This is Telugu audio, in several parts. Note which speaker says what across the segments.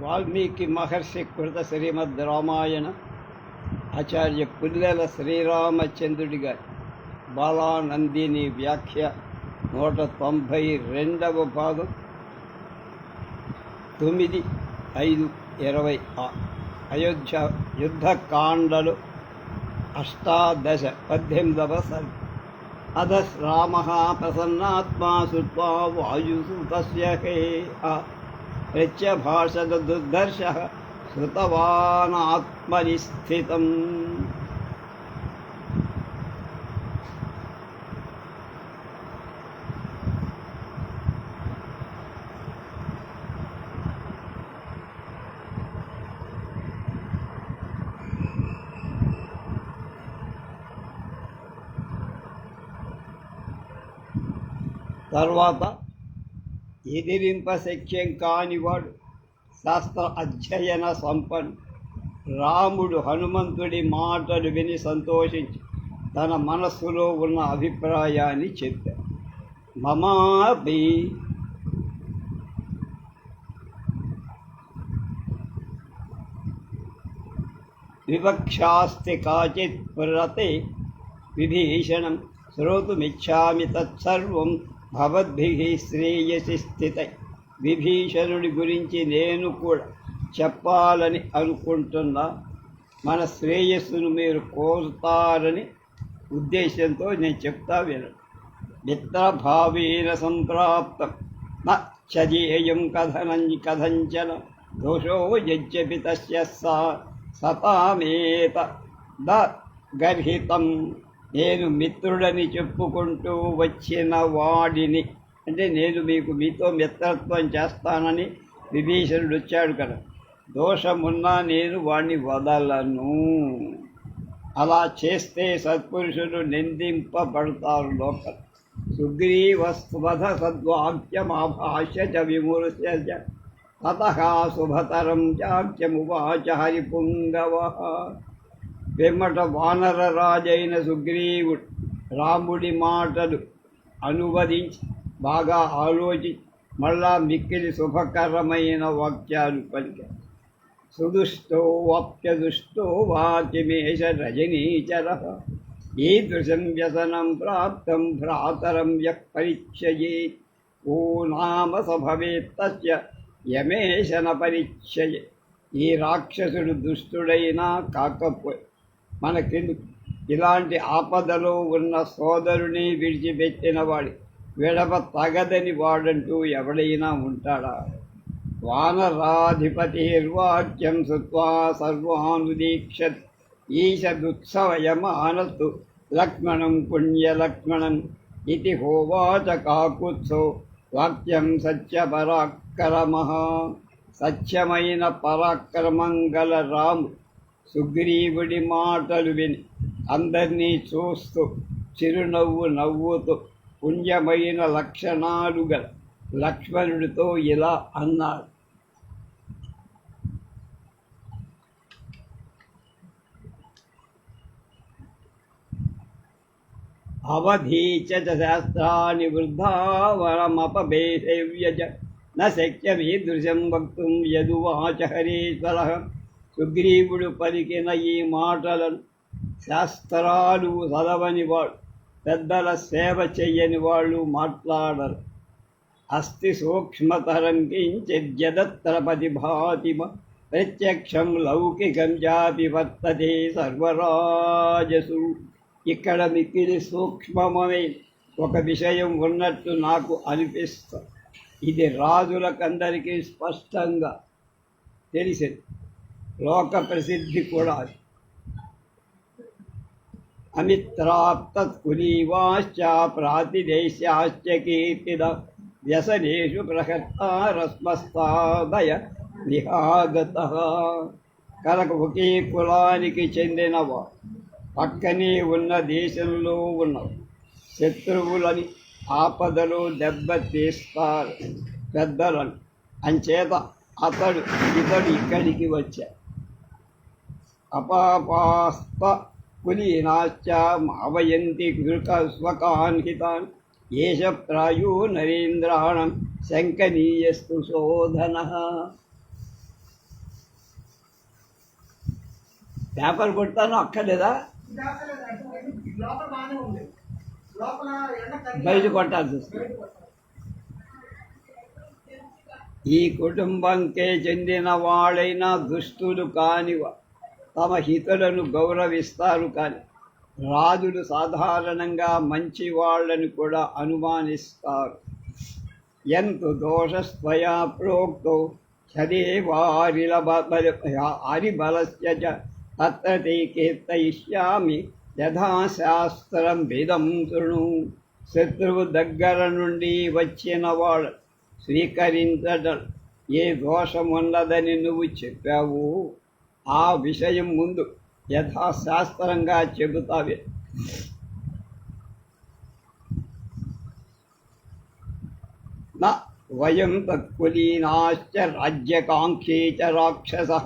Speaker 1: వాల్మీకి మహర్షి కృత శ్రీమద్ రామాయణ ఆచార్య పుల్లెల శ్రీరామచంద్రుడి గారి బాలానందిని వ్యాఖ్య 192వ భాగం 9/5/20 అయోధ్య యుద్ధకాండలు అష్టాదశ 18వ సర్గ. అధస్ రామ ప్రసన్నాత్మా సుత్వా వాయుసుతస్య ప్రత్యభాషత దుర్దర్శ శృతవానాత్మని స్థితం. తర్వాత ఎదిరింపశక్యం కానివాడు శాస్త్ర అధ్యయన సంపన్ను రాముడు హనుమంతుడి మాటలు విని సంతోషించి తన మనస్సులో ఉన్న అభిప్రాయాన్ని చెప్పారు. మమాపి వివక్షాస్తి కాచిత్ పురతే విభీషణం శ్రోతుమిచ్చామి తత్సర్వం భవద్భిః శ్రేయసి స్థితై. విభీషణుడి గురించి నేను కూడా చెప్పాలని అనుకుంటున్నా. మన శ్రేయస్సును మీరు కోరుతారని ఉద్దేశంతో నేను చెప్తా వినండి. మిత్రభావేన సంప్రాప్తం న చజేయం కథంచన దోషో యజ్ఞపి తస్య సతామేత గర్హితం. నేను మిత్రుడని చెప్పుకుంటూ వచ్చిన వాడిని, అంటే నేను మీతో మిత్రత్వం చేస్తానని విభీషణుడు వచ్చాడు కదా, దోషమున్నా నేను వాడిని వదలను. అలా చేస్తే సత్పురుషులు నిందింపబడతారు లోకం. సుగ్రీవస్వధ సద్వాక్యమాభాష్య చ విమూర్ఛ్య తతః శుభతరం చాక్యమువాచ హరిపుంగవః. వెమ్మట వానర రాజైన సుగ్రీవుడు రాముడి మాటలు అనువదించి బాగా ఆలోచించి మళ్ళా మిక్కిలి శుభకరమైన వాక్యాలు పలికారు. సుదుష్టో వాప్యదుష్టో వాకిమేష రజనీచర ఈదృశం వ్యసనం ప్రాప్తం భ్రాతరం యః పరీక్షయేత్ ఓ నామ సభవేత్తస్య యమేశన పరీక్షయే. ఈ రాక్షసుడు దుష్టుడైనా కాకపోయి మనకెందుకు, ఇలాంటి ఆపదలో ఉన్న సోదరుని విడిచిపెట్టిన వాడి విడవ తగదని వాడంటూ ఎవడైనా ఉంటాడా? వానరాధిపతిర్వాక్యం శ్రుత్వా సర్వానుదీక్షత్ ఈషదుత్సవయమానస్తు లక్ష్మణం పుణ్యలక్ష్మణం ఇతి హోవాచ కాకుత్సో వాక్యం సత్యపరాక్రమః. సత్యమైన పరాక్రమం గల రాము సుగ్రీవుడి మాటలు విని అందరినీ చూస్తూ చిరునవ్వు నవ్వుతూ పుణ్యమైన లక్షణాలు గల లక్ష్మణుడితో ఇలా అన్నాడు. అవధీచ శాస్త్రాన్ని వృద్ధావరమపభేషవ్య న శక్యమీదృశం వక్తుం యదువాచ హరీశ్వరః. సుగ్రీవుడు పలికిన ఈ మాటలను శాస్త్రాలు చదవని వాడు, పెద్దల సేవ చెయ్యని వాళ్ళు మాట్లాడరు. అస్తి సూక్ష్మతరం కించిద్యదత్ర ప్రతిభాతిమ ప్రత్యక్షం లౌకికం చాపి వర్తతే సర్వరాజసు. ఇక్కడ మిక్కిలి సూక్ష్మమైన ఒక విషయం ఉన్నట్టు నాకు అనిపిస్తుంది. ఇది రాజులకందరికీ స్పష్టంగా తెలిసింది, లోక ప్రసిద్ధి కూడా. అమిత్రాప్తత్కులీవాశ్చ ప్రాతిదేశ్యాశ్చ కీర్తిద వ్యసనేషు ప్రహర్తారస్మస్తాదయ విహాగతః. కనుక ఒకే కులానికి చెందినవా పక్కనే ఉన్న దేశంలో ఉన్న శత్రువులని ఆపదలో దెబ్బతీస్తారు పెద్దలను. అంచేత ఇతడు ఇక్కడికి వచ్చాడు. అపాపాస్త కులీనాశ్చ మావయంతి స్వకాన్ హితాన్ ఏష ప్రాయో నరేంద్రాణం శంకనీయస్తు శోధన. పేపర్ కొడతాను అక్కర్లేదా? బయట కొట్టాల్సి వస్తుంది. ఈ కుటుంబంకే చెందిన వాళ్ళైనా దుస్తులు కాని తమ హితులను గౌరవిస్తారు, కానీ రాజులు సాధారణంగా మంచి వాళ్ళని కూడా అనుమానిస్తారు. ఎంతు దోషస్త్వయా ప్రోక్తో హరిబలస్య తత్ర తే కీర్తయిష్యామి యథాశాస్త్రం వేదం శృణు. శత్రువు దగ్గర నుండి వచ్చిన వాళ్ళు స్వీకరించడం ఏ దోషం ఉన్నదని నువ్వు చెప్పావు, ఆ విషయం ముందు యథాశాస్త్రంగా చెబుతావే. నా వయం తత్కులీనాశ్చ రాజ్యకాంక్షీ చ రాక్షసః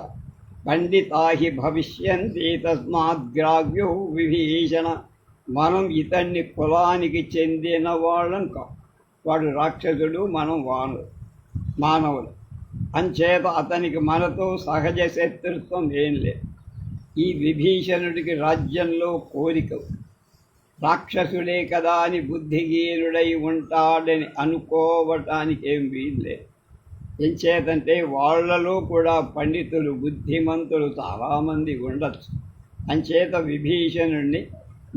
Speaker 1: పండితా హి భవిష్యంతి తస్మాద్గ్రావ్యో విభీషణ. మనం ఇతన్ని కులానికి చెందిన వాళ్ళం కాదు, వాడు రాక్షసుడు, మనం మానవులు. అంచేత అతనికి మనతో సహజ శత్రుత్వం ఏం లేదు. ఈ విభీషణుడికి రాజ్యంలో కోరిక, రాక్షసుడే కదా అని బుద్ధిహీనుడై ఉంటాడని అనుకోవటానికి ఏం వీల్లేదు. ఎంచేతంటే వాళ్లలో కూడా పండితులు, బుద్ధిమంతులు చాలామంది ఉండొచ్చు. అంచేత విభీషణుడిని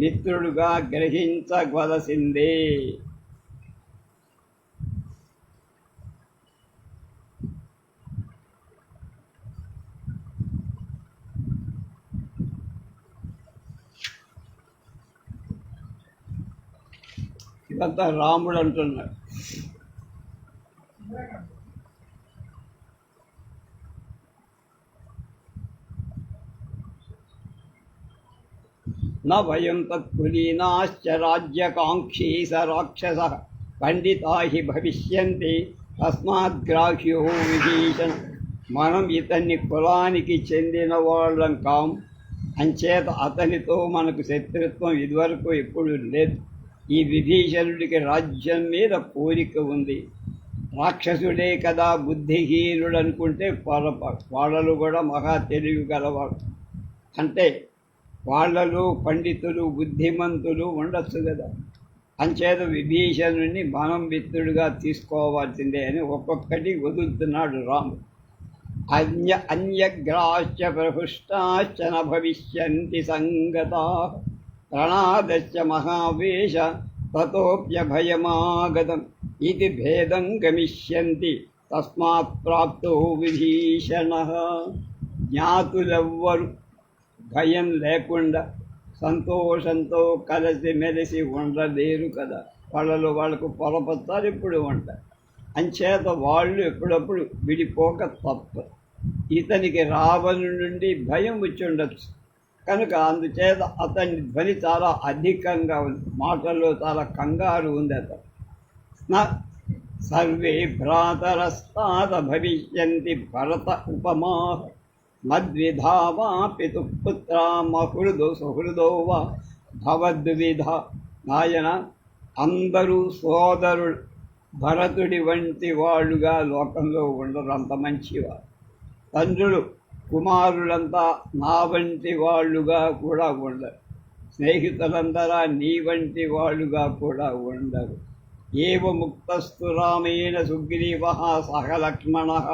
Speaker 1: మిత్రుడుగా గ్రహించవలసిందే. ఇదంతా రాముడు అంటున్నాడు. న వయం తత్కులీనాశ్చ రాజ్యకాంక్షీ స రాక్షసః పండితా హి భవిష్యంతి తస్మాద్గ్రాహ్యో విభీషణ. మనం ఇతన్ని కులానికి చెందిన వాళ్ళం కాం, అంచేత అతనితో మనకు శత్రుత్వం ఇదివరకు ఎప్పుడు లేదు. ఈ విభీషణుడికి రాజ్యం మీద కోరిక ఉంది. రాక్షసుడే కదా బుద్ధిహీనుడు అనుకుంటే పొరపాటు. వాళ్ళలో కూడా మహా తెలివి గలవాడు. అంటే వాళ్ళలో పండితులు, బుద్ధిమంతులు ఉండొచ్చు కదా. అంచేత విభీషణుడిని మనం మిత్రుడిగా తీసుకోవాల్సిందే అని ఒక్కొక్కటి వదులుతున్నాడు రాముడు. అన్యగ్రాశ్చ ప్రహృష్టాశ్చ న భవిష్యంతి సంగతాః ప్రణాదశ్చ మహావేశ తతోప్యభయమాగతం ఇది భేదం గమిష్యంతి తస్మాత్ ప్రాప్తో విభీషణః. జ్ఞాతులెవ్వరు భయం లేకుండా సంతోషంతో కలిసిమెలిసి ఉండలేరు కదా. వాళ్ళకు పొరపత్తాలు ఎప్పుడు ఉంటాయి. అంచేత వాళ్ళు ఎప్పుడప్పుడు విడిపోక తప్పదు. ఇతనికి రావణుడి నుండి భయం వచ్చి ఉండొచ్చు కనుక అందుచేత అతని ధ్వని చాలా అధికంగా ఉంది, మాటల్లో చాలా కంగారు ఉంది. అతను సర్వే భ్రాతరస్తాద భవిష్యంతి భరత ఉపమా మద్విధావా పితుపుత్రా మహృదో సుహృదో వా భవద్విధ. నాయన, అందరూ సోదరుడు భరతుడి వంటి వాళ్ళుగా లోకంలో ఉండరు, అంత మంచివారు. తండ్రులు కుమారులంతా నా వంటి వాళ్ళుగా కూడా ఉండరు. స్నేహితులందరా నీ వంటి వాళ్ళుగా కూడా ఉండరు. ఏవ ముక్తస్తు రామేణ సుగ్రీవః సహ లక్ష్మణః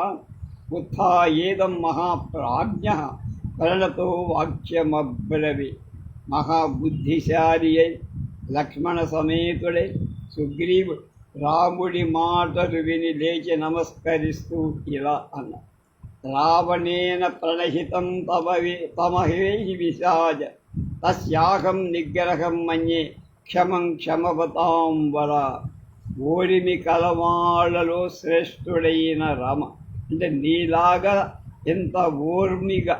Speaker 1: ఉత్థాయేదం మహాప్రాజ్ఞః ప్రణతో వాక్యమబ్రవి. మహాబుద్ధిశాలి అయి లక్ష్మణ సమేతుడై సుగ్రీవుడు రాముడి మాటలు విని లేచి నమస్కరిస్తూ ఇలా అన్న: రావణేన ప్రణహితం తమహేహి విశాజ తస్యాహం నిగ్రహం మన్యే క్షమం క్షమవతాం వర. ఓరిమి కలవాళ్లలో శ్రేష్ఠుడైన రామ, అంటే నీలాగా ఎంత ఓర్మిగా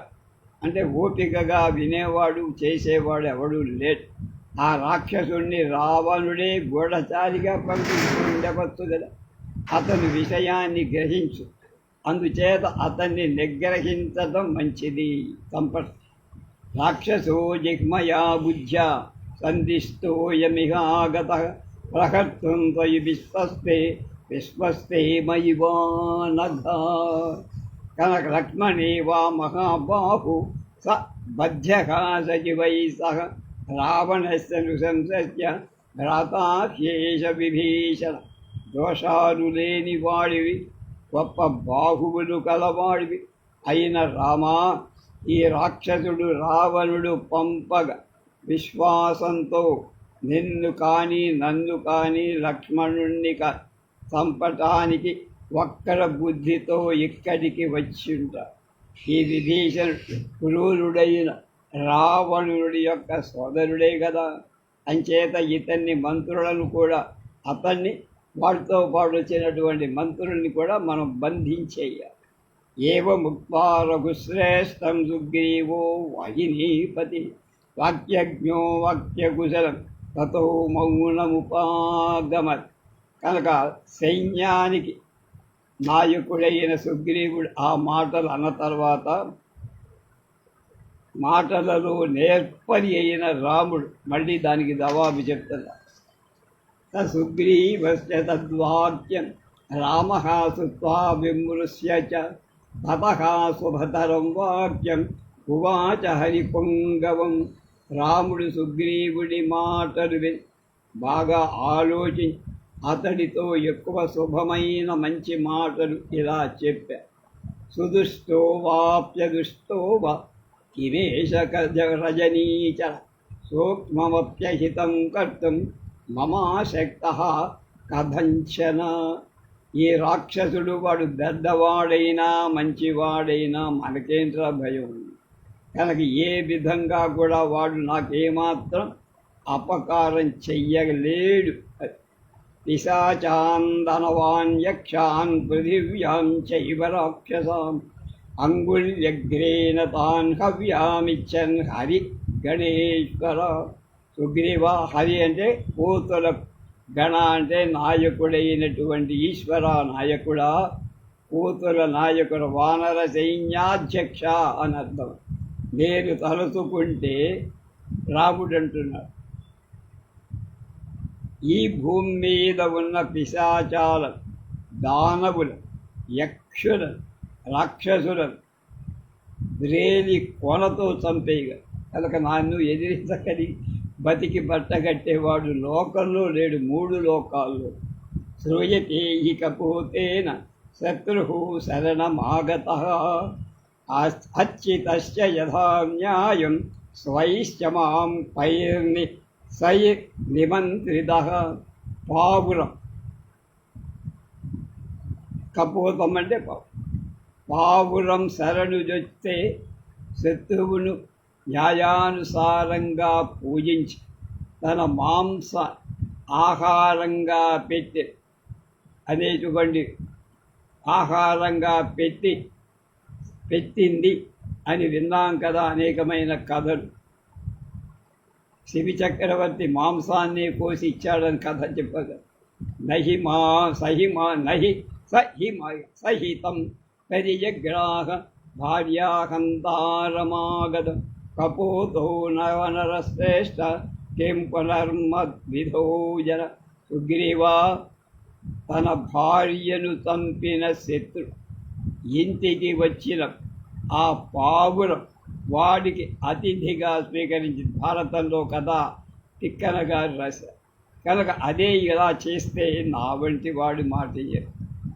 Speaker 1: అంటే ఓపికగా వినేవాడు చేసేవాడు ఎవడు లేడు. ఆ రాక్షసుణ్ణి రావణుడే గూఢచారిగా పంపించి ఉండవచ్చు కదా. అతని విషయాన్ని గ్రహించు, అందుచేత అతన్ని నిగ్రహించడం మంచిది. రాక్షసో జిగ్మయా బుద్ధ్యా సందిష్టోయమిహాగత ప్రహర్తుం త్వయి విశ్వస్తే మయివానఘ. కనుక లక్ష్మణే వా మహాబాహు స బధ్యః సచివై సహ రావణస్య నృశంసస్య భ్రాతా శేష విభీషణ. దోషాలు లేని వాడివి, గొప్ప బాహువులు కలవాడివి అయిన రామా, ఈ రాక్షసుడు రావణుడు పంపగ విశ్వాసంతో నిన్ను కానీ నన్ను కానీ లక్ష్మణుణ్ణి చంపటానికి ఒక్కర బుద్ధితో ఇక్కడికి వచ్చింట. ఈ విభీషణుడు క్రూరుడైన రావణుడి యొక్క సోదరుడే కదా. అంచేత ఇతన్ని మంత్రులను కూడా, అతన్ని వాడితో పాటు వచ్చినటువంటి మంత్రుల్ని కూడా మనం బంధించేయాలి. ఏవముక్త్వా రఘుశ్రేష్టం సుగ్రీవో వాహినీపతి వాక్యజ్ఞో వాక్యకుశలం తతో మౌనముపాగమత్. కనుక సైన్యానికి నాయకుడైన సుగ్రీవుడు ఆ మాటలు అన్న తర్వాత మాటలలో నేర్పరి అయిన రాముడు మళ్ళీ దానికి జవాబు చెప్తున్నారు. సుగ్రీవస్య తద్వాక్యం రామః శ్రుత్వా విమృశ్య చ తతః శుభతరం వాక్యం ఉవాచ హరిపుంగవం. రాముడు సుగ్రీవుడి మాటలు విని బాగా ఆలోచించి అతడితో ఎక్కువ శుభమైన మంచి మాటలు ఇలా చెప్పారు. సుదుష్టో వాప్యదుష్టో వా కిమేష రజనీచర సూక్ష్మమప్యహితం కర్తుం మమాశక్తః కథంచన. ఈ రాక్షసుడు వాడు పెద్దవాడైనా మంచివాడైనా మనకేంట్రా భయం ఉంది. కనుక ఏ విధంగా కూడా వాడు నాకేమాత్రం అపకారం చెయ్యలేడు. పిశాచాన్ యక్షాన్ పృథివ్యాం చైవ రాక్షసాం అంగుళ్యగ్రేణ తాన్ హవ్యామిచ్చన్ హరి గణేశ్వర. సుగ్రీవ, హరి అంటే కూతుల, గణ అంటే నాయకుడైనటువంటి ఈశ్వర నాయకుడా, కూతుల నాయకుడు, వానర సైన్యాధ్యక్ష అని అర్థం. నేను తలుచుకుంటే రాముడు అంటున్నాడు, ఈ భూమి మీద ఉన్న పిశాచాలను, దానవులు, యక్షులను, రాక్షసులను వ్రేలి కొనతో చంపేయగా. కనుక నన్ను ఎదిరించకని బతికి బట్టగట్టేవాడు లోకంలో లేడు, 3 లోకాల్లో. శ్రూయతే ఇకపోతేన శత్రు శరణమాగతః అచ్యుతశ్చ యథా న్యాయం స్వైశ్చ మాం పైర్ని సై నిమంత్రితః. పావురం, కపోతం అంటే పావురం శరణు జొస్తే శత్రువును న్యాయానుసారంగా పూజించి తన మాంస ఆహారంగా అనేటువంటి ఆహారంగా పెట్టింది అని విన్నాం కదా అనేకమైన కథలు. శివి చక్రవర్తి మాంసాన్ని కోసి ఇచ్చాడని కథ చెప్పగా, నహి సహితం పరిజగ్రాహ భార్యాహంతారమాగతం కపోతో నరశ్రేష్ఠ కిం పునర్మద్విధో జన. సుగ్రీవా, తన భార్యను చంపిన శత్రు ఇంటికి వచ్చిన ఆ పావురం వాడికి అతిథిగా స్వీకరించి భారతంలో కదా తిక్కన గారు రాశారు. కనుక అదే ఇలా చేస్తే నా వంటి వాడి మాట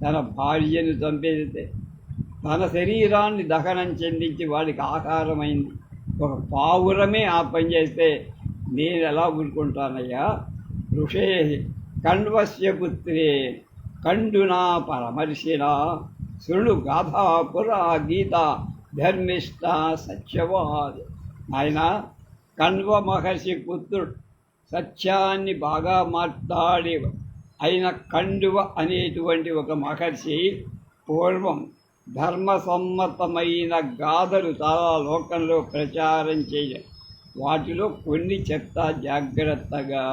Speaker 1: తన భార్యను చంపేస్తే తన శరీరాన్ని దహనం చెందించి వాడికి ఆహారమైంది ఒక పావురమే ఆ పని చేస్తే నేను ఎలా ఊరుకుంటానయ్యా. ఋషే కణ్వస్య పుత్రే కండునా పరమర్శినా శృణు గాథా పురా గీత ధర్మిష్ట సత్యవాద్. ఆయన కణ్వ మహర్షి పుత్రుడు, సత్యాన్ని బాగా మాట్లాడే అయిన కండువ అనేటువంటి ఒక మహర్షి పూర్వం ధర్మసమ్మతమైన గాథలు చాలా లోకంలో ప్రచారం చేయాలి. వాటిలో కొన్ని చెప్తా జాగ్రత్తగా.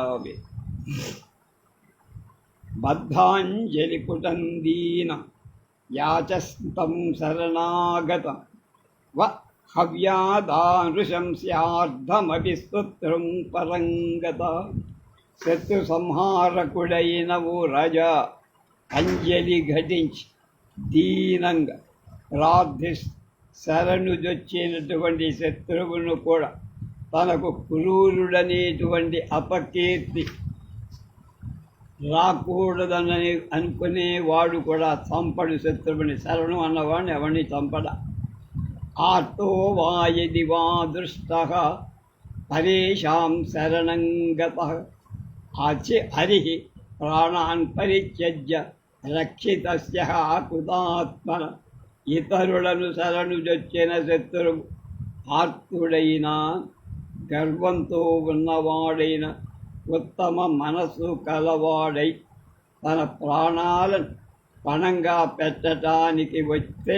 Speaker 1: బద్ధాంజలి పుటందీన యాచస్తం శరణాగతం వ హవ్యాదానృశంస్యార్థమపి స్తోత్రం పరంగత. శత్రు సంహారకుడైన ఓ రాజా, అంజలి ఘటించి దీనంగా శరణుజొచ్చినటువంటి శత్రువును కూడా తనకు క్రూరుడనేటువంటి అపకీర్తి రాకూడదనని అనుకునేవాడు కూడా చంపడు శత్రువుని. శరణు అన్నవాడిని ఎవరిని చంపడ. ఆర్తో వాయది వా దృష్ట పరేషాం శరణం గతః హరి ప్రాణాన్ పరిత్యజ్య రక్షితస్య కృతాత్మన. ఇతరులను శరణుజొచ్చిన శత్రువు ఆర్తుడైన గర్వంతో ఉన్నవాడైన ఉత్తమ మనసు కలవాడై తన ప్రాణాలను పణంగా పెట్టడానికి వస్తే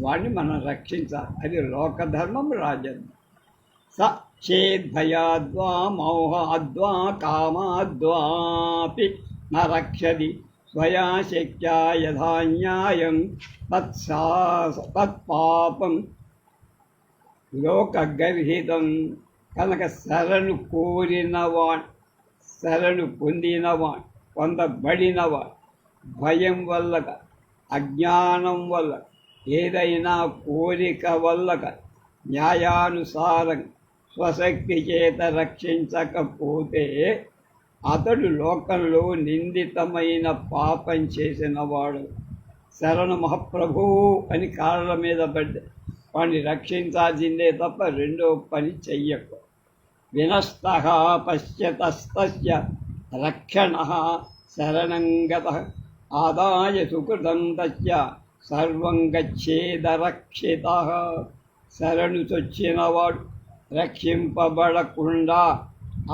Speaker 1: వాడిని మనం రక్షించాలి. అది లోకధర్మం, రాజధర్మం. స చేద్భయాద్వా మోహాద్వా కామాద్వాపి న రక్షతి స్వయా శక్త్యా యథా న్యాయం తత్పాపం లోకగర్హితం. కనుక శరణు కోరినవాడు, శరణు పొందినవాడు, పొందబడినవాడు భయం వల్లక, అజ్ఞానం వల్ల, ఏదైనా కోరిక వల్లక న్యాయానుసారం స్వశక్తి చేత రక్షించకపోతే అతడు లోకంలో నిందితమైన పాపం చేసినవాడు. శరణు మహాప్రభు అని కాళ్ళ మీద పడ్డ వాడిని రక్షించాల్సిందే తప్ప రెండో పని చెయ్యకు. వినస్తః పశ్యతస్తస్య రక్షణః శరణం గతః ఆదాయ సుకృతం తస్య సర్వం గచ్ఛేదరక్షితః. శరణు చొచ్చినవాడు రక్షింపబడకుండా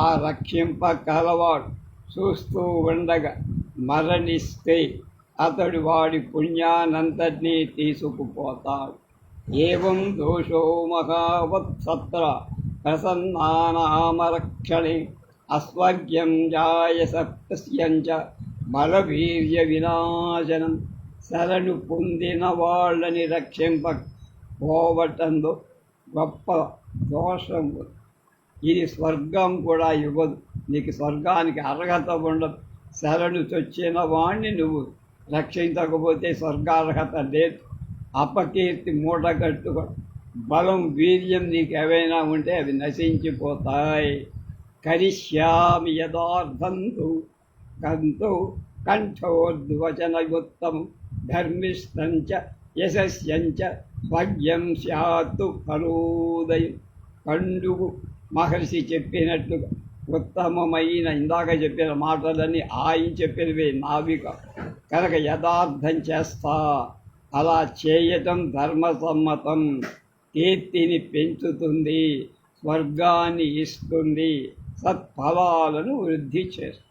Speaker 1: ఆ రక్షింపగలవాడు చూస్తూ ఉండగా మరణిస్తే అతడు వాడి పుణ్యానంతటినీ తీసుకుపోతాడు. ఏవం దోషో మహావత్సత్ర ప్రసన్నానామరక్షణే అస్వర్గ్యం జాయసప్తస్యంచ బలవీర్య వినాశనం. శరణు పొందిన వాళ్ళని రక్షింపకపోవటంలో గొప్ప దోషం. ఇది స్వర్గం కూడా ఇవ్వదు. నీకు స్వర్గానికి అర్హత ఉండదు. శరణు చొచ్చిన వాణ్ణి నువ్వు రక్షించకపోతే స్వర్గార్హత లేదు. అపకీర్తి మూట కట్టుకో. బలం, వీర్యం నీకు ఏవైనా ఉంటే అవి నశించిపోతాయి. కరిష్యామి యదార్థంతు కంతు కంఠోద్వచనయుత్తమం ధర్మిష్టంచ యశస్యంచ భాగ్యం స్యాత్తు ఫలోదయం. కండుగు మహర్షి చెప్పినట్టుగా ఉత్తమమైన ఇందాక చెప్పిన మాటలన్నీ ఆయన చెప్పినవే నావిక. కనుక యథార్థం చేస్తా. అలా చేయటం ధర్మసమ్మతం. కీర్తిని పెంచుతుంది, స్వర్గాన్ని ఇస్తుంది, సత్ఫలాలను వృద్ధి చేస్తుంది.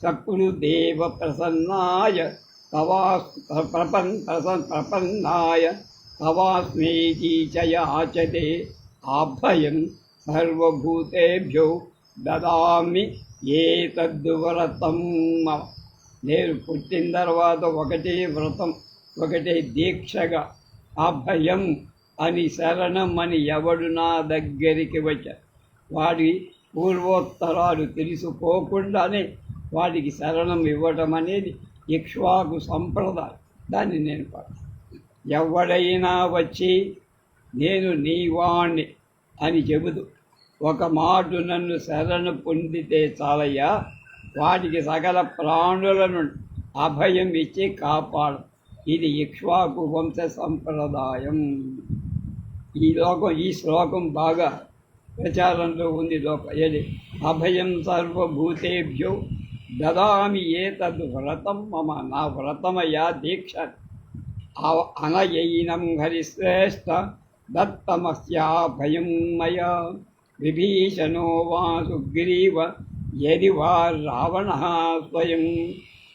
Speaker 1: సకులు దేవ ప్రసన్నాయ ప్రపన్నాయ తవాస్మేతి చ యాచతే అభయం సర్వభూతేభ్యో దదామి ఏతద్వ్రతం. నేను పుట్టిన తర్వాత ఒకటే వ్రతం, ఒకటే దీక్షగా అభయం అని, శరణం అని ఎవడు నా దగ్గరికి వచ్చారు వాడి పూర్వోత్తరాలు తెలుసుకోకుండానే వాడికి శరణం ఇవ్వటం అనేది ఇక్ష్వాకు సంప్రదాయం. దాన్ని నేను పాటిస్తాను. ఎవడైనా వచ్చి నేను నీ వాణ్ణి అని చెబుతూ ఒక మాట నన్ను శరణు పొందితే చాలయ్యా, వాటికి సకల ప్రాణులను అభయం ఇచ్చి కాపాడు. ఇది ఇక్ష్వాకు వంశ సంప్రదాయం. ఈ శ్లోకం బాగా ప్రచారంలో ఉంది. ఏది అభయం సర్వభూతేభ్యో దదామి ఏతద్ వ్రతం మమ. నా వ్రతమయ్యా, దీక్ష. అనయైనం హరిశ్రేష్ఠ దత్తమస్యాభయం మయా. విభీషణో వా సుగ్రీవ యది వా రావణ స్వయం.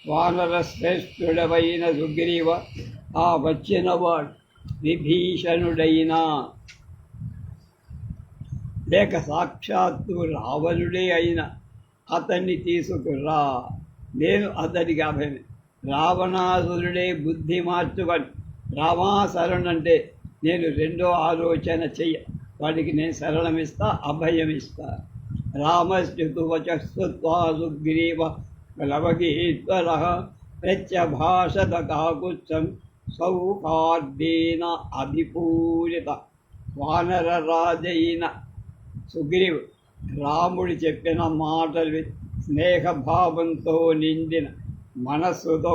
Speaker 1: వానరశ్రేష్ఠుడవైన సుగ్రీవ, ఆ వచ్చినవాడు విభీషణుడైనా లేక సాక్షాత్తు రావణుడే అయినా అతన్ని తీసుకురా, నేను అతడికి అభయం. రావణాసురుడే బుద్ధి మార్చుకొని రామాశరణంటే నేను రెండో ఆలోచన చెయ్య, వాడికి నేను శరణమిస్తా, అభయం ఇస్తా. రామస్యుతు వచస్సుత్వా సుగ్రీవ లవగీశ్వర ప్రత్యభాషత కాకుత్సం సౌహార్దేన అభిపూరిత వానరరాజైన సుగ్రీవుడు రాముడు చెప్పిన మాటలు స్నేహభావంతో నిండిన మనస్సుతో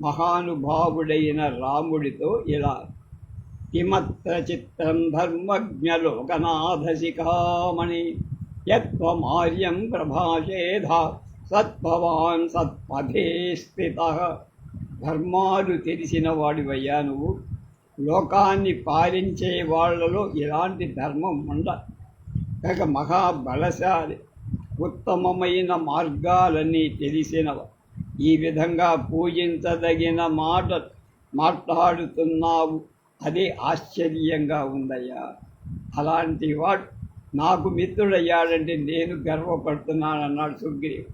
Speaker 1: మహానుభావుడైన రాముడితో ఇలా కిమత్ర చిత్రం ధర్మజ్ఞలోకనాథశిఖామణి యత్వమార్యం ప్రభాషేధా సత్భవాన్ సత్పథే స్థితః. ధర్మాలు తెలిసిన వాడివయ్యా నువ్వు. లోకాన్ని పాలించే వాళ్ళలో ఇలాంటి ధర్మం ఉండదు. కనుక మహాబలశాలి, ఉత్తమమైన మార్గాలన్నీ తెలిసినవ. ఈ విధంగా పూజించదగిన మాట మాట్లాడుతున్నావు, అదే ఆశ్చర్యంగా ఉందయ్యా. అలాంటి వాడు నాకు మిత్రుడయ్యాడంటే నేను గర్వపడుతున్నానన్నాడు సుగ్రీవుడు.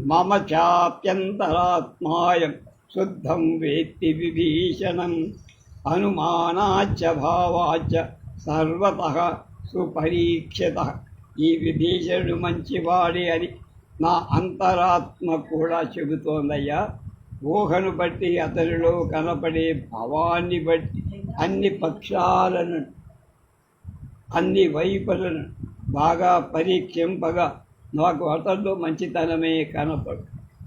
Speaker 1: మమ చాప్యంతరాత్మాయం శుద్ధం వేత్తి విభీషణం అనుమానాచ్చ భావాచ్చ సర్వతః సుపరీక్షిత. ఈ విభీషణుడు మంచివాడే అని నా అంతరాత్మ కూడా చెబుతోందయ్యా. ఊహను బట్టి అతనిలో కనపడే భావాన్ని బట్టి అన్ని పక్షాలను అన్ని వైపులను బాగా పరీక్షింపగా నాకు అతనిలో మంచితనమే కనపడు.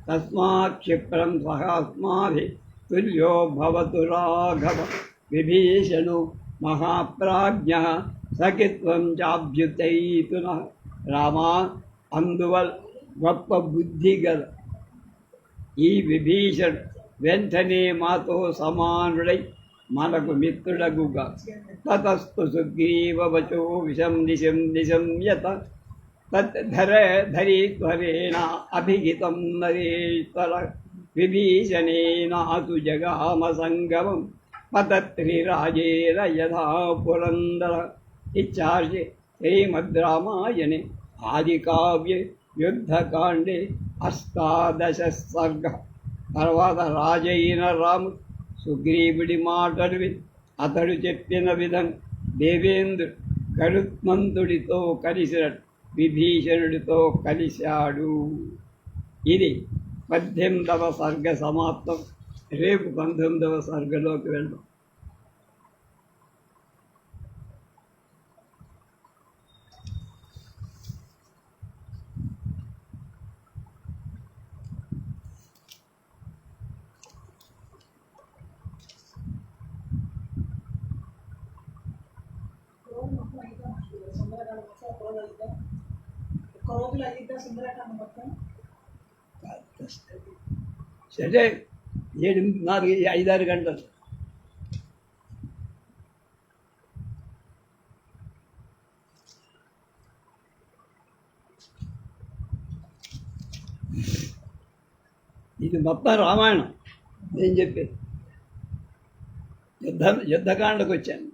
Speaker 1: తస్మాత్ క్షిప్రం సహాస్మాభి తుల్యో భవతు రాఘవ విభీషణు మహాప్రాజ్ఞ సఖిత్వం చాభ్యుతైతున. రామా, అందువల్ల గొప్ప బుద్ధి గల ఈ విభీషణుడు వెంటనే మాతో సమానుడై మనకు మిత్రుడగుగా. తతస్తు సుగ్రీవవచో విషం నిశంయత తద్ధరీత్వరేణ అభిహితం నరేశ్వర విభీషణేనాతు జగామ సంగమం పతత్రిరాజేర యథా పురందర. ఇత్యార్షే శ్రీమద్ రామాయణే ఆదికావ్యే యుద్ధకాండే 18 సర్గ. తర్వాత రాజైన రాముడు సుగ్రీవుడి మాటలు విని అతడు చెప్పిన విధంగా దేవేంద్రుడు గరుత్మంతుడితో కలిసినట్టు విభీషణుడితో కలిశాడు. ఇది 18వ సర్గ సమాప్తం. రేపు 19వ సర్గలోకి వెళ్దాం. సరే, 5-6 గంటలు. ఇది మొత్తం రామాయణం నేను చెప్పేది. యుద్ధకాండకు వచ్చాను.